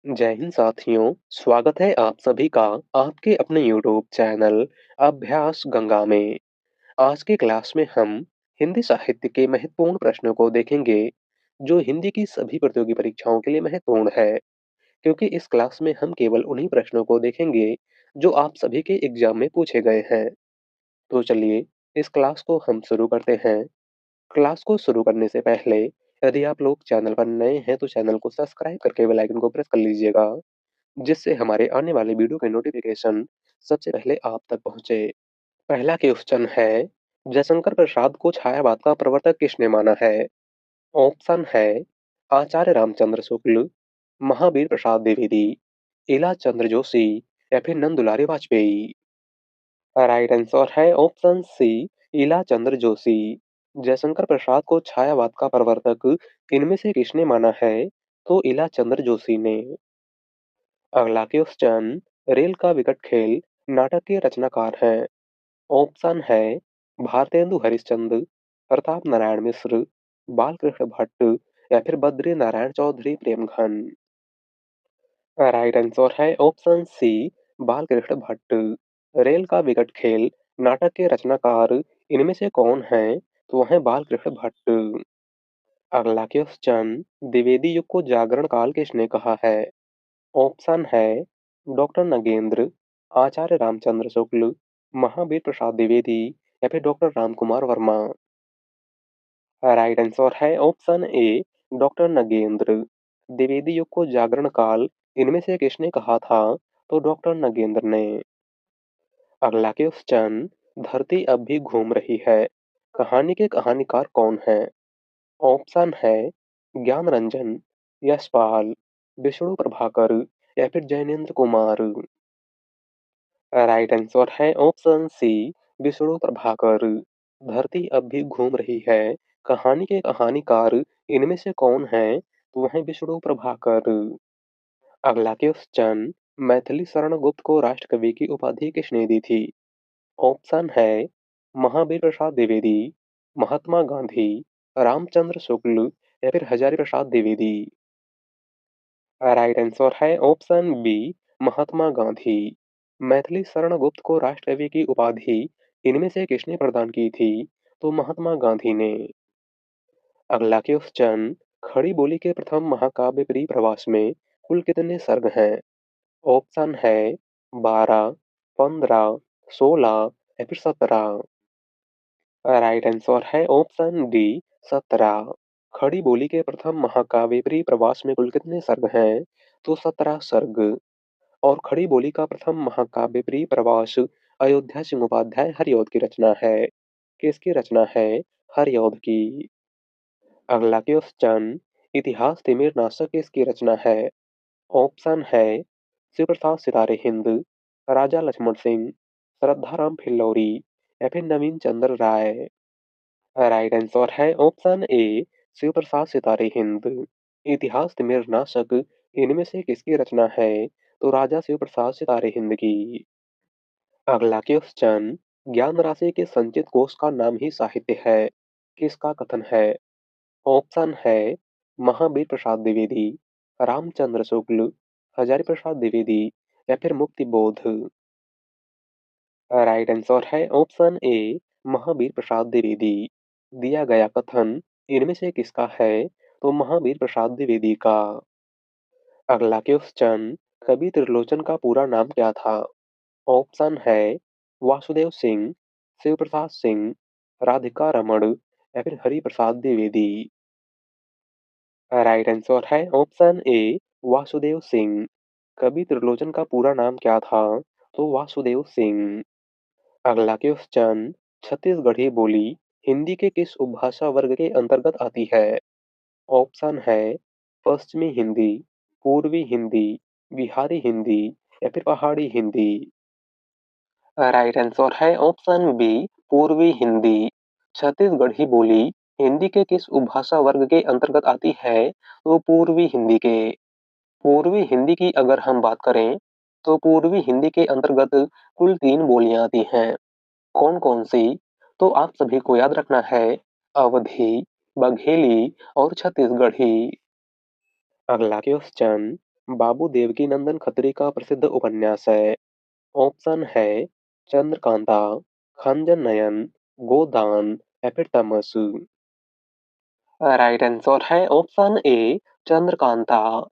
जय हिंद साथियों, स्वागत है आप सभी का आपके अपने यूट्यूब चैनल अभ्यास गंगा में। आज की क्लास में हम हिंदी साहित्य के महत्वपूर्ण प्रश्नों को देखेंगे, जो हिंदी की सभी प्रतियोगी परीक्षाओं के लिए महत्वपूर्ण है। क्योंकि इस क्लास में हम केवल उन्हीं प्रश्नों को देखेंगे, जो आप सभी के एग्जाम में पूछे गए हैं। तो चलिए, इस क्लास को हम शुरू करते हैं। क्लास को शुरू करने से पहले, यदि आप लोग चैनल पर नए हैं तो चैनल को सब्सक्राइब करके बेल आइकन को प्रेस कर लीजिएगा, जिससे हमारे आने वाले वीडियो के नोटिफिकेशन सबसे पहले आप तक पहुंचे। पहला क्वेश्चन है, जयशंकर प्रसाद को छायावाद का प्रवर्तक किसने माना है? ऑप्शन है आचार्य रामचंद्र शुक्ल, महावीर प्रसाद द्विवेदी, इला चंद्र जोशी या फिर नंदुलारी वाजपेयी। राइट आंसर है ऑप्शन सी, इला चंद्र जोशी। जयशंकर प्रसाद को छायावाद का प्रवर्तक इनमें से किसने माना है? तो इला चंद्र जोशी ने। अगला क्वेश्चन, रेल का विकट खेल नाटक के रचनाकार हैं। ऑप्शन है भारतेंदु हरिश्चंद्र, प्रताप नारायण मिश्र, बालकृष्ण भट्ट या फिर बद्री नारायण चौधरी प्रेमघन। राइट आंसर है option C, Balkrishna Bhatt. Rail का विकट खेल नाटक के रचनाकार इनमें से कौन हैं? तो वह हैं बालकृष्ण भट्ट। अगला क्वेश्चन, द्विवेदी युग को जागरण काल किसने कहा है? ऑप्शन है डॉक्टर नगेंद्र, आचार्य रामचंद्र शुक्ल, महावीर प्रसाद द्विवेदी या फिर doctor Ramkumar Verma. Right answer है option A, doctor Nagendra. Dwivedi युग को जागरण काल इनमें से किसने कहा था? तो डॉक्टर नगेंद्र ने। अगला क्वेश्चन, धरती अब भी घूम रही है, कहानी के कहानीकार कौन है? ऑप्शन है ज्ञान रंजन, यशपाल, विष्णु प्रभाकर या फिर जैनेन्द्र कुमार। राइट आंसर है ऑप्शन सी, विष्णु प्रभाकर। धरती अब भी घूम रही है, कहानी के कहानीकार इनमें से कौन है? तो वह है विष्णु प्रभाकर। अगला क्वेश्चन, मैथिली शरण गुप्त को राष्ट्रकवि की उपाधि किसने दी थी? ऑप्शन है महावीर प्रसाद द्विवेदी, महात्मा गांधी, रामचंद्र शुक्ल या फिर हजारी प्रसाद द्विवेदी। राइट आंसर है ऑप्शन बी, महात्मा गांधी। मैथिली शरण गुप्त को राष्ट्रकवि की उपाधि इनमें से किसने प्रदान की थी? तो महात्मा गांधी ने। अगला क्वेश्चन, खड़ी बोली के प्रथम महाकाव्य परिप्रवास में कुल कितने सर्ग हैं? ऑप्शन है 12, 15, 16 या फिर 17। राइट आंसर है ऑप्शन डी, 17। खड़ी बोली के प्रथम महाकाव्य परिप्रवास में कुल कितने सर्ग हैं? तो 17 सर्ग। और खड़ी बोली का प्रथम महाकाव्य परिप्रवास अयोध्या सिंह उपाध्याय हरिऔध की रचना है। किसकी रचना है? हरिऔध की। अगला क्वेश्चन, इतिहास तिमिर नाशक किसकी रचना है? ऑप्शन है शिव प्रसाद सितारे हिंद, राजा लक्ष्मण सिंह, श्रद्धाराम फिल्लौरी या फिर नवीन चंद्र राय। राइट आंसर है ऑप्शन ए, शिव प्रसाद सितारे हिंद। इतिहास तिमिर नाशक इनमें से किसकी रचना है? तो राजा शिव प्रसाद सितारे हिंद की। अगला क्वेश्चन, ज्ञान राशि के संचित कोष का नाम ही साहित्य है, किसका कथन है? ऑप्शन है महावीर प्रसाद द्विवेदी, रामचंद्र शुक्ल, हजारी प्रसाद द्विवेदी या फिर मुक्ति बोध। राइट आंसर है ऑप्शन ए, महावीर प्रसाद द्विवेदी। दिया गया कथन इनमें से किसका है? तो महावीर प्रसाद द्विवेदी का। अगला क्वेश्चन, कवि त्रिलोचन का पूरा नाम क्या था? ऑप्शन है वासुदेव सिंह, शिव प्रसाद सिंह, राधिका रमण या फिर हरि प्रसाद द्विवेदी। राइट आंसर है ऑप्शन ए, वासुदेव सिंह। कवि त्रिलोचन का पूरा नाम क्या था? तो वासुदेव सिंह। अगला क्वेश्चन, छत्तीसगढ़ी बोली हिंदी के किस उपभाषा वर्ग के अंतर्गत आती है? ऑप्शन है पश्चिमी हिंदी, पूर्वी हिंदी, बिहारी हिंदी या फिर पहाड़ी हिंदी। राइट आंसर है ऑप्शन बी, पूर्वी हिंदी। छत्तीसगढ़ी बोली हिंदी के किस उपभाषा वर्ग के अंतर्गत आती है? तो पूर्वी हिंदी के। पूर्वी हिंदी की अगर हम बात करें, तो पूर्वी हिंदी के अंतर्गत कुल 3 बोलियां आती हैं। कौन कौन सी? तो आप सभी को याद रखना है, अवधी, बघेली और छत्तीसगढ़ी। अगला क्वेश्चन, बाबू देवकीनंदन खत्री का प्रसिद्ध उपन्यास है? ऑप्शन है चंद्रकांता, खंजन नयन, गोदान या फिर तमसु। राइट आंसर है ऑप्शन ए चंद्रकांता।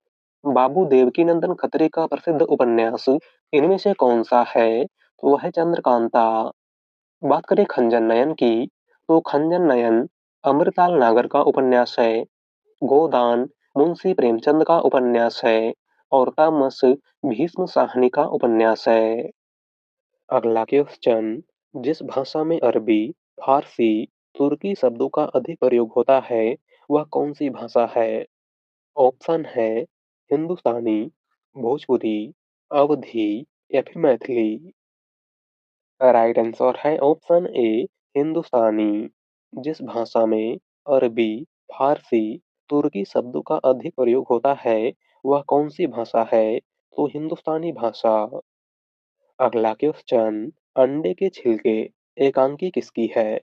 बाबू देवकीनंदन खत्री का प्रसिद्ध उपन्यास इनमें से कौन सा है? तो वह है चंद्रकांता। बात करें खंजन नयन की, तो खंजन नयन अमृताल नागर का उपन्यास है। गोदान मुंशी प्रेमचंद का उपन्यास है। और तामस भीष्म साहनी का उपन्यास है। अगला क्वेश्चन, जिस भाषा में अरबी, फारसी, तुर्की शब्दों का अधिक प्रयोग होता है, वह कौन सी भाषा है? ऑप्शन है हिंदुस्तानी, भोजपुरी, अवधी या फिर मैथिली। राइट आंसर है ऑप्शन ए हिंदुस्तानी। जिस भाषा में अरबी, फारसी, तुर्की शब्दों का अधिक प्रयोग होता है, वह कौन सी भाषा है? तो हिंदुस्तानी भाषा। अगला क्वेश्चन, अंडे के छिलके एकांकी किसकी है?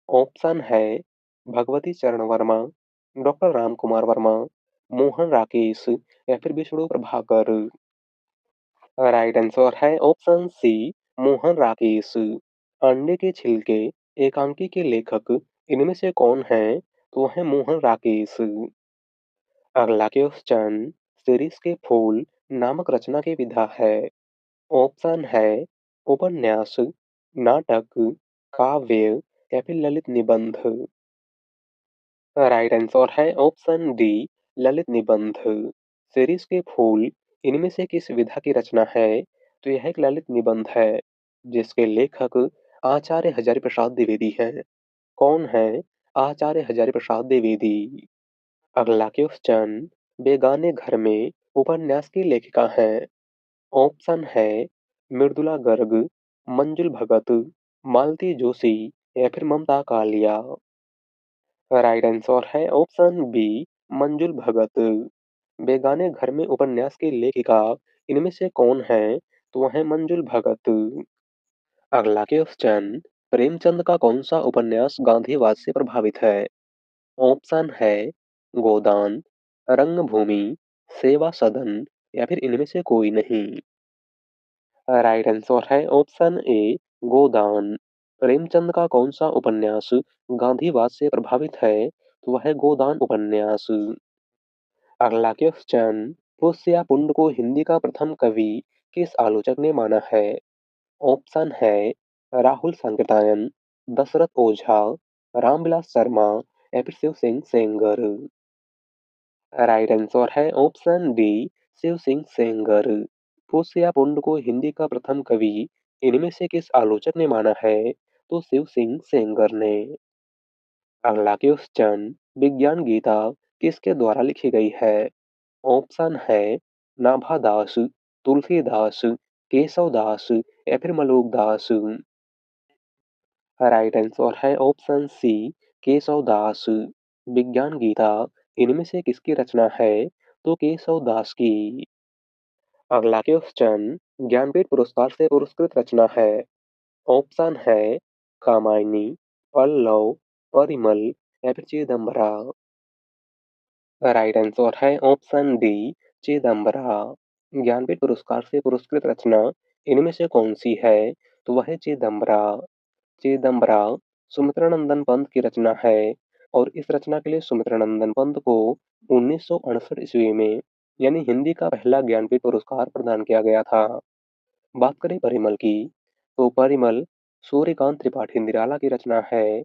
ऑप्शन है भगवती चरण वर्मा, डॉक्टर राम कुमार वर्मा, मोहन राकेश या फिर विष्णु प्रभाकर। राइट आंसर है ऑप्शन सी मोहन राकेश। अंडे के छिलके एकांकी के लेखक इनमें से कौन है? तो वह है मोहन राकेश। अगला क्वेश्चन, शिरीष के फूल नामक रचना की विधा है? ऑप्शन है उपन्यास, नाटक, काव्य या फिर ललित निबंध। राइट आंसर है ऑप्शन डी ललित निबंध। शिरीष के फूल इनमें से किस विधा की रचना है? तो यह एक ललित निबंध है, जिसके लेखक आचार्य हजारी प्रसाद द्विवेदी हैं। कौन है आचार्य हजारी प्रसाद द्विवेदी? अगला क्वेश्चन, बेगाने घर में उपन्यास की लेखिका है? ऑप्शन है मृदुला गर्ग, मंजुल भगत, मालती जोशी या फिर ममता कालिया। राइट आंसर है ऑप्शन बी मंजुल भगत। बेगाने घर में उपन्यास की लेखिका इनमें से कौन है? तो वह है मंजुल भगत। अगला क्वेश्चन, प्रेमचंद का कौन सा उपन्यास गांधीवाद से प्रभावित है? ऑप्शन है गोदान, रंगभूमि, सेवा सदन या फिर इनमें से कोई नहीं। राइट आंसर है ऑप्शन ए गोदान। प्रेमचंद का कौन सा उपन्यास गांधीवाद से प्रभावित है? तो वह है गोदान उपन्यास। अगला क्वेश्चन, पुष्य या पुंड को हिंदी का प्रथम कवि किस आलोचक ने माना है? ऑप्शन है राहुल सांकृत्यायन, दशरथ ओझा, रामविलास शर्मा या फिर शिव सिंह सेंगर। राइट आंसर है ऑप्शन डी शिव सिंह सेंगर। पुष्य या पुंड को हिंदी का प्रथम कवि इनमें से किस आलोचक ने माना है? तो शिव सिंह सेंगर ने। अगला क्वेश्चन, विज्ञान गीता किसके द्वारा लिखी गई है? ऑप्शन है नाभादास, तुलसीदास, केशवदास या फिर मलुकदास। राइट आंसर है ऑप्शन सी केशवदास। विज्ञान गीता इनमें से किसकी रचना है? तो केशवदास की। अगला क्वेश्चन, ज्ञानपीठ पुरस्कार से पुरस्कृत रचना है? ऑप्शन है कामायनी, पल्लव, परिमल या फिर चिदंबरा। राइट आंसर है ऑप्शन डी चिदंबरा। ज्ञानपीठ पुरस्कार से पुरस्कृत रचना इनमें से कौन सी है? तो वह है चिदंबरा। चिदंबरा सुमित्रानंदन पंत की रचना है, और इस रचना के लिए सुमित्रानंदन पंत को 1968 ईस्वी में यानी हिंदी का पहला ज्ञानपीठ पुरस्कार प्रदान किया गया था। बात करें परिमल की, तो परिमल सूर्यकांत त्रिपाठी निराला की रचना है।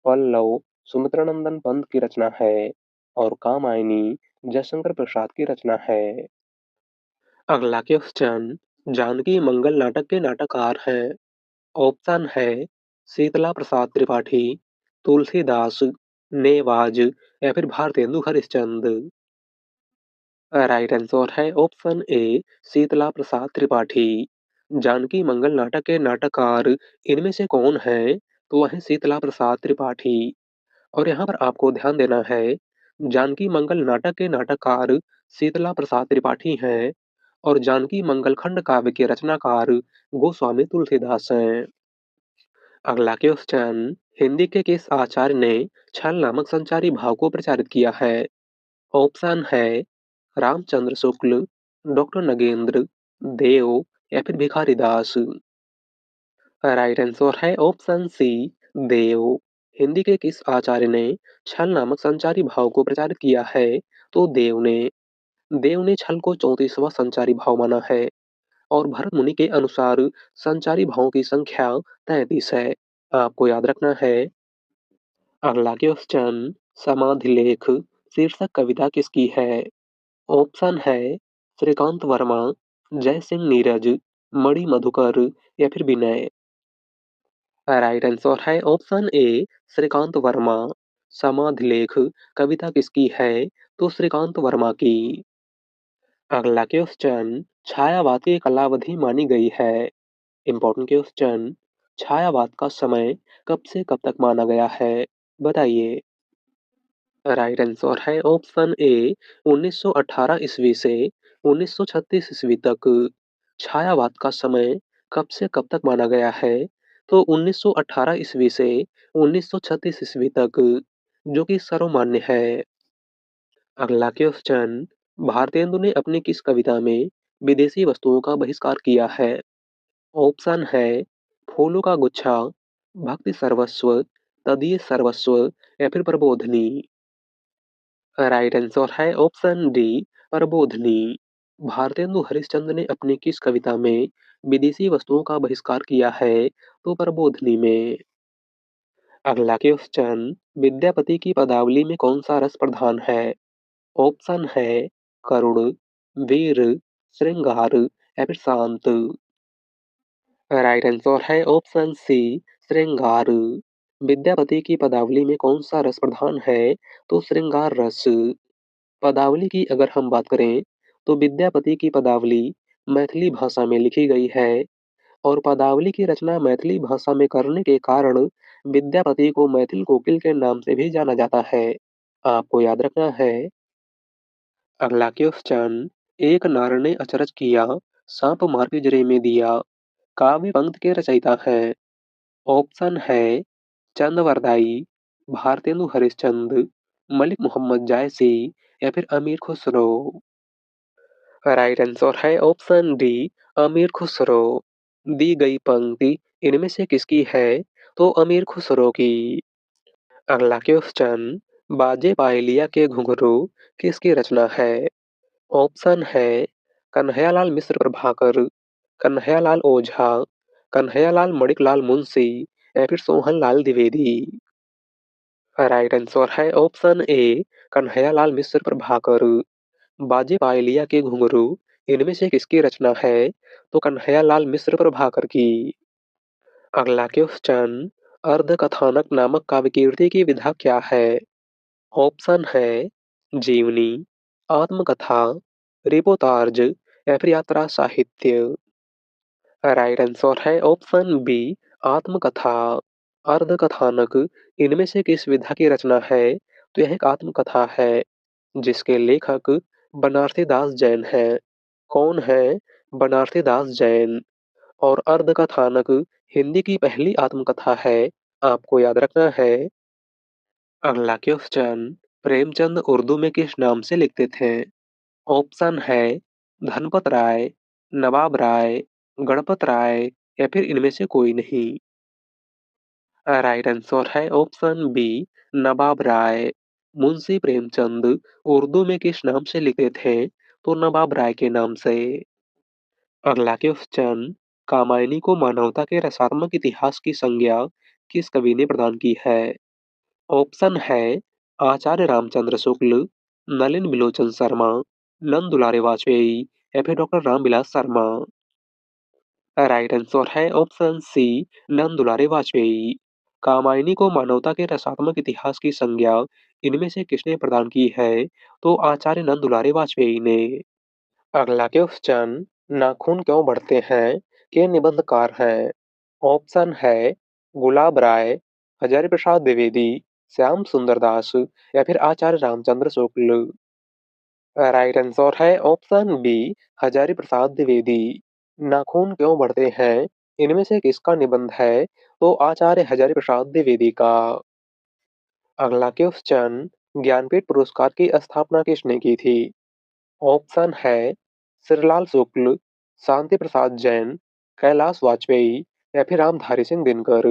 पल्लव सुमित्रानंदन पंत की रचना है। और कामायनी जयशंकर प्रसाद की रचना है। अगला क्वेश्चन, जानकी मंगल नाटक के नाटककार हैं? ऑप्शन है शीतला प्रसाद त्रिपाठी, तुलसीदास, नेवाज या फिर भारतेंदु हरिश्चंद्र। राइट आंसर है ऑप्शन ए शीतला प्रसाद त्रिपाठी। जानकी मंगल नाटक के नाटककार इनमें से कौन है? तो वह है शीतला प्रसाद त्रिपाठी। और यहाँ पर आपको ध्यान देना है, जानकी मंगल नाटक के नाटककार शीतला प्रसाद त्रिपाठी हैं, और जानकी मंगल खंड काव्य के रचनाकार गोस्वामी तुलसीदास हैं। अगला क्वेश्चन, हिंदी के किस आचार्य ने छल नामक संचारी भाव को प्रचारित किया है? ऑप्शन है रामचंद्र शुक्ल, डॉक्टर नगेंद्र, देव या फिर भिखारी दास। राइट आंसर है ऑप्शन सी, देव। हिंदी के किस आचार्य ने छल नामक संचारी भाव को प्रचारित किया है? तो देव ने। देव ने छल को 34वां संचारी भाव माना है। और भरत मुनि के अनुसार संचारी भावों की संख्या 33 है। आपको याद रखना है। अगला क्वेश्चन, समाधिलेख शीर्षक कविता किसकी है? ऑप्शन है श्रीकांत वर्मा, जय सिंह नीरज, मणि मधुकर या फिर विनय। राइट आंसर है ऑप्शन ए, श्रीकांत वर्मा। समाधिलेख कविता किसकी है? तो श्रीकांत वर्मा की। अगला क्वेश्चन, छायावाद की कालावधि मानी गई है। इंपॉर्टेंट क्वेश्चन, छायावाद का समय कब से कब तक माना गया है? बताइए। राइट आंसर है ऑप्शन ए, 1918 ईस्वी से 1936 ईस्वी तक। छायावाद का समय कब से कब तक माना गया है? तो 1918 ईस्वी से 1936 ईस्वी तक, जो कि सर्वमान्य है। अगला क्वेश्चन, भारतेंदु ने अपनी किस कविता में विदेशी वस्तुओं का बहिष्कार किया है? ऑप्शन है फूलों का गुच्छा, भक्ति सर्वस्व, तदीय सर्वस्व या फिर प्रबोधनी। राइट आंसर है ऑप्शन डी, प्रबोधनी। भारतेंदु हरिश्चंद्र ने अपनी किस कविता में विदेशी वस्तुओं का बहिष्कार किया है? तो प्रबोधनी में। अगला क्वेश्चन, विद्यापति की पदावली में कौन सा रस प्रधान है? ऑप्शन है करुण, वीर, श्रृंगार या फिर शांत। राइट आंसर है ऑप्शन सी, श्रृंगार। विद्यापति की पदावली में कौन सा रस प्रधान है? तो श्रृंगार रस। पदावली की अगर हम बात करें, तो विद्यापति की पदावली मैथिली भाषा में लिखी गई है। और पदावली की रचना मैथिली भाषा में करने के कारण विद्यापति को मैथिल कोकिल के नाम से भी जाना जाता है। आपको याद रखना है। अगला क्वेश्चन, एक नार ने अचरज किया, सांप मार के जरे में दिया, काव्य पंक्ति के रचयिता हैं? ऑप्शन है चंदवरदाई, भारतेंदु हरिश्चंद्र, मलिक मोहम्मद जायसी या फिर अमीर खुसरो। राइट आंसर है ऑप्शन डी, अमीर खुसरो। दी गई पंक्ति इनमें से किसकी है? तो अमीर खुसरो की। अगला क्वेश्चन, बाजे पायलिया के घुंघरू किसकी रचना है? ऑप्शन है कन्हैयालाल मिश्र प्रभाकर, कन्हैयालाल ओझा, कन्हैयालाल मणिकलाल मुंशी या फिर सोहनलाल द्विवेदी। राइट आंसर है ऑप्शन ए, कन्हैयालाल मिश्र प्रभाकर। बाजे पायलिया के घुंघरू इनमें से किसकी रचना है? तो कन्हैयालाल मिश्र प्रभाकर की। अगला क्वेश्चन, अर्धकथानक नामक काव्य कीर्ति की विधा क्या है? ऑप्शन है जीवनी, आत्मकथा, रिपोर्ताज या फिर यात्रा साहित्य। राइट आंसर है ऑप्शन बी, आत्मकथा। अर्धकथानक इनमें से किस विधा की रचना है? तो यह एक आत्मकथा है, जिसके लेखक बनारसी दास जैन हैं। कौन है? बनारसी दास जैन। और अर्धकथानक हिंदी की पहली आत्मकथा है। आपको याद रखना है। अगला क्वेश्चन, प्रेमचंद उर्दू में किस नाम से लिखते थे? ऑप्शन है धनपत राय, नवाब राय, गणपत राय या फिर इनमें से कोई नहीं। राइट आंसर है ऑप्शन बी, नवाब राय। मुंशी प्रेमचंद उर्दू में किस नाम से लिखते थे? तो नवाब राय के नाम से। अगला क्वेश्चन, कामायनी को मानवता के रसात्मक इतिहास की संज्ञा किस कवि ने प्रदान की है? ऑप्शन है आचार्य रामचंद्र शुक्ल, नलिन बिलोचन शर्मा, नंद दुलारे वाजपेयी या फिर doctor Ramvilas Sharma. Right answer है ऑप्शन सी, नंद दुलारे वाजपेयी। कामायनी को मानवता के रसात्मक इतिहास की संज्ञा इनमें से किसने प्रदान की है? तो आचार्य नंद दुलारे वाजपेयी ने। अगला क्वेश्चन, नाखून क्यों बढ़ते हैं के निबंधकार हैं? ऑप्शन है गुलाब राय, हजारी प्रसाद द्विवेदी, श्याम सुंदर दास या फिर आचार्य रामचंद्र शुक्ल। राइट आंसर है ऑप्शन बी, हजारी प्रसाद द्विवेदी। नाखून क्यों बढ़ते हैं इनमें से किसका निबंध है? तो आचार्य हजारी प्रसाद द्विवेदी का। अगला क्वेश्चन, ज्ञानपीठ पुरस्कार की स्थापना किसने की थी? ऑप्शन है श्रीलाल शुक्ल, शांति प्रसाद जैन, कैलाश वाजपेयी या फिर रामधारी सिंह दिनकर।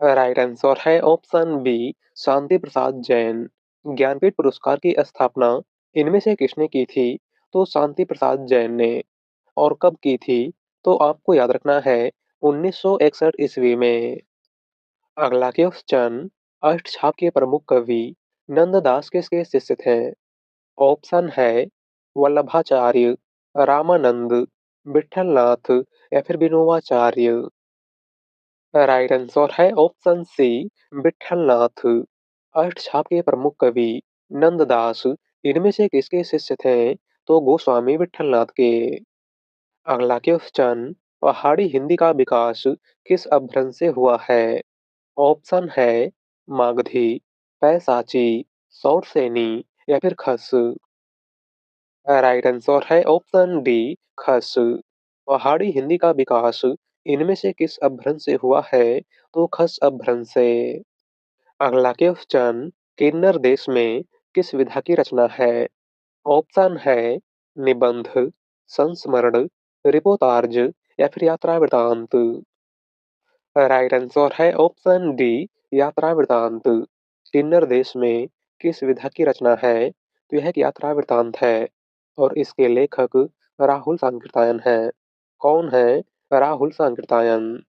राइट आंसर है ऑप्शन बी, शांति प्रसाद जैन। ज्ञानपीठ पुरस्कार की स्थापना इनमें से किसने की थी? तो शांति प्रसाद जैन ने। और कब की थी? तो आपको याद रखना है 1961 ईस्वी में। अगला क्वेश्चन, अष्टछाप के प्रमुख कवि नंददास किसके शिष्य थे? ऑप्शन है वल्लभाचार्य, रामानंद, विठलनाथ या फिर विनोबाचार्य। राइट आंसर है ऑप्शन सी, विठलनाथ। अष्टछाप के प्रमुख कवि नंददास इनमें से किसके शिष्य थे? तो गोस्वामी विठलनाथ के। अगला क्वेश्चन, पहाड़ी हिंदी का विकास किस अपभ्रंश से हुआ है? ऑप्शन है मागधी, पैसाची, सौरसेनी या फिर खस। राइट आंसर है ऑप्शन डी, खस। पहाड़ी हिंदी का विकास इनमें से किस अपभ्रंश से हुआ है? तो खस अपभ्रंश से। अगला क्वेश्चन, किन्नर देश में किस विधा की रचना है? ऑप्शन है निबंध, संस्मरण, रिपोर्टाज या फिर यात्रा वृतांत। राइट आंसर है ऑप्शन डी, यात्रा वृतांत। किन्नर देश में किस विधा की रचना है? तो यह एक यात्रा वृतांत है और इसके लेखक राहुल सांकृत्यायन है। कौन है? राहुल सांकृत्यायन।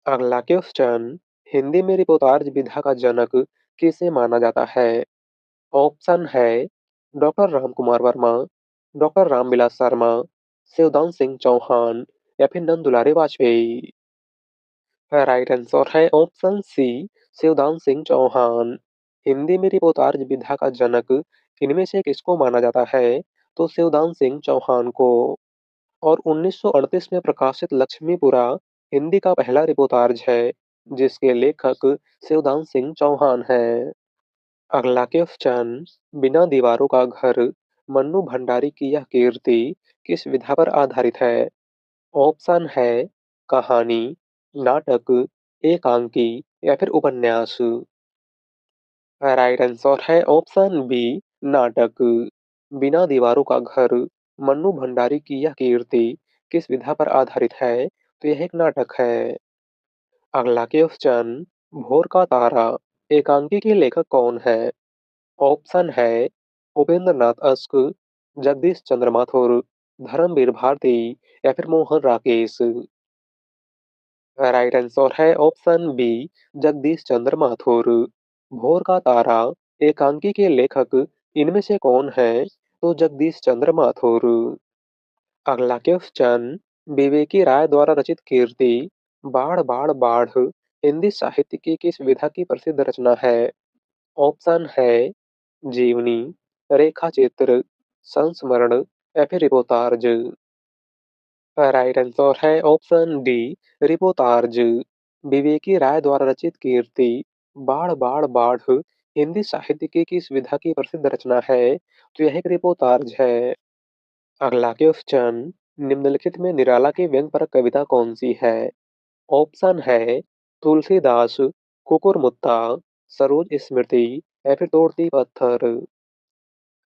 अगला क्वेश्चन, हिंदी में रिपोर्टाज विधा का जनक किसे माना जाता है? ऑप्शन है डॉक्टर रामकुमार वर्मा, डॉक्टर रामविलास शर्मा, शिवदान सिंह चौहान या फिर नंद दुलारे वाजपेयी। राइट आंसर है ऑप्शन सी, शिवदान सिंह चौहान। हिंदी में रिपोर्टाज विधा का जनक इनमें से किसको माना जाता है? तो शिवदान सिंह चौहान को। और 1938 में प्रकाशित लक्ष्मीपुरा हिंदी का पहला रिपोर्टाज है जिसके लेखक शिवदान सिंह चौहान हैं। अगला क्वेश्चन, बिना दीवारों का घर मन्नू भंडारी की यह कीर्ति किस विधा पर आधारित है? ऑप्शन है कहानी, नाटक, एकांकी या फिर उपन्यास। राइट आंसर है ऑप्शन बी, नाटक। बिना दीवारों का घर मन्नू भंडारी की यह कीर्ति किस विधा पर आधारित है? तो यह एक नाटक है। अगला क्वेश्चन, भोर का तारा एकांकी के लेखक कौन है? ऑप्शन है उपेंद्र नाथ अश्क, जगदीश चंद्र माथुर, धर्मवीर भारती या फिर मोहन राकेश। राइट आंसर है ऑप्शन बी, जगदीश चंद्र माथुर। भोर का तारा एकांकी के लेखक इनमें से कौन है? तो जगदीश चंद्र माथुर। अगला क्वेश्चन, विवेकी राय द्वारा रचित कीर्ति बाढ़ बाढ़ बाढ़ हिंदी साहित्य की किस विधा की प्रसिद्ध रचना है? ऑप्शन है जीवनी, रेखा चित्र, संस्मरण या फिर रिपोर्टाज। राइट आंसर है ऑप्शन डी, रिपोर्टाज। विवेकी राय द्वारा रचित कीर्ति बाढ़ बाढ़ बाढ़ हिंदी साहित्य की किस विधा की प्रसिद्ध रचना है? तो यह एक रिपोर्टाज है। अगला क्वेश्चन, निम्नलिखित में निराला की व्यंग्यपरक कविता कौन सी है? ऑप्शन है तुलसीदास, कुकुरमुत्ता, सरोज स्मृति या फिर तोड़ती पत्थर।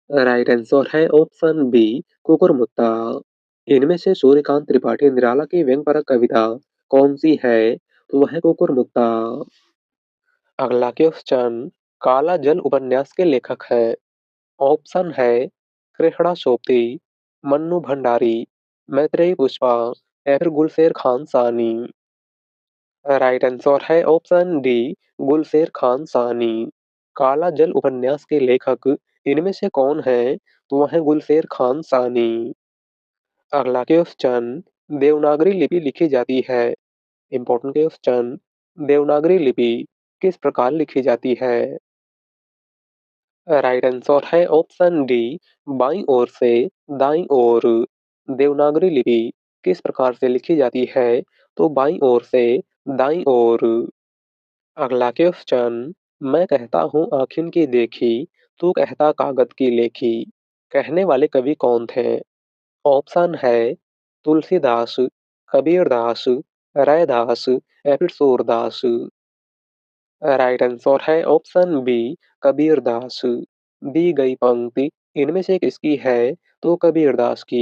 राइट आंसर है ऑप्शन बी, कुकुरमुत्ता। इनमें से सूर्यकांत त्रिपाठी निराला की व्यंग्यपरक कविता कौन सी है? तो वह है कुकुरमुत्ता। अगला क्वेश्चन, काला जल उपन्यास के लेखक है। ऑप्शन है कृष्णा सोपती, मन्नू भंडारी, मैत्रेयी पुष्पा या फिर गुलशेर खान सानी। राइट आंसर है ऑप्शन डी, गुलशेर खान सानी। काला जल उपन्यास के लेखक इनमें से कौन है? तो वह है गुलशेर खान सानी। अगला क्वेश्चन, देवनागरी लिपि लिखी जाती है। इंपॉर्टेंट क्वेश्चन, देवनागरी लिपि किस प्रकार लिखी जाती है? राइट आंसर है ऑप्शन डी, बाईं ओर से दाईं ओर। देवनागरी लिपि किस प्रकार से लिखी जाती है? तो बाईं ओर से दाईं ओर। अगला क्वेश्चन, मैं कहता हूँ आँखिन की देखी, तू कहता कागज की लेखी। कहने वाले कवि कौन थे? ऑप्शन है तुलसीदास, कबीरदास, रैदास या फिर सूरदास। राइट आंसर है ऑप्शन बी, कबीरदास। दी गई पंक्ति इनमें से किसकी है? तो कभी अरदास की।